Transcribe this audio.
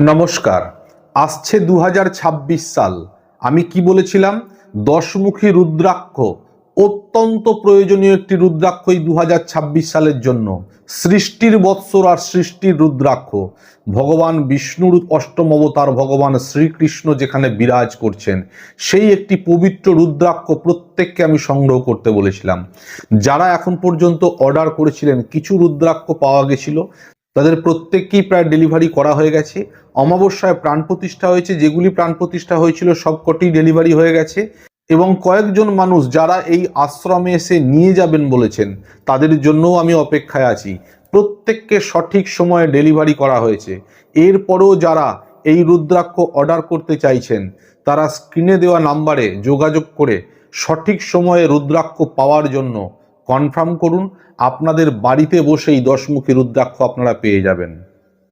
নমস্কার। আসছে 2026 সাল। আমি কি বলেছিলাম? 10মুখী রুদ্রাক্ষ অত্যন্ত প্রয়োজনীয় একটি রুদ্রাক্ষ এই 2026 সালের জন্য। সৃষ্টির বৎসর আর সৃষ্টির রুদ্রাক্ষ। ভগবান বিষ্ণুর অষ্টম অবতার ভগবান শ্রীকৃষ্ণ যেখানে বিরাজ করছেন, সেই একটি পবিত্র রুদ্রাক্ষ প্রত্যেককে আমি সংগ্রহ করতে বলেছিলাম। যারা এখন পর্যন্ত অর্ডার করেছিলেন, কিছু রুদ্রাক্ষ পাওয়া গেছিল, তাদের প্রত্যেককেই প্রায় ডেলিভারি করা হয়ে গেছে। অমাবস্যায় প্রাণ প্রতিষ্ঠা হয়েছে, যেগুলি প্রাণ প্রতিষ্ঠা হয়েছিল সবকটি ডেলিভারি হয়ে গেছে। এবং কয়েকজন মানুষ যারা এই আশ্রমে এসে নিয়ে যাবেন বলেছেন, তাদের জন্যও আমি অপেক্ষায় আছি। প্রত্যেককে সঠিক সময়ে ডেলিভারি করা হয়েছে। এরপরও যারা এই রুদ্রাক্ষ অর্ডার করতে চাইছেন, তারা স্ক্রিনে দেওয়া নাম্বারে যোগাযোগ করে সঠিক সময়ে রুদ্রাক্ষ পাওয়ার জন্য কনফার্ম করুন। আপনাদের বাড়িতে বসেই 10মুখী রুদ্রাক্ষ আপনারা পেয়ে যাবেন।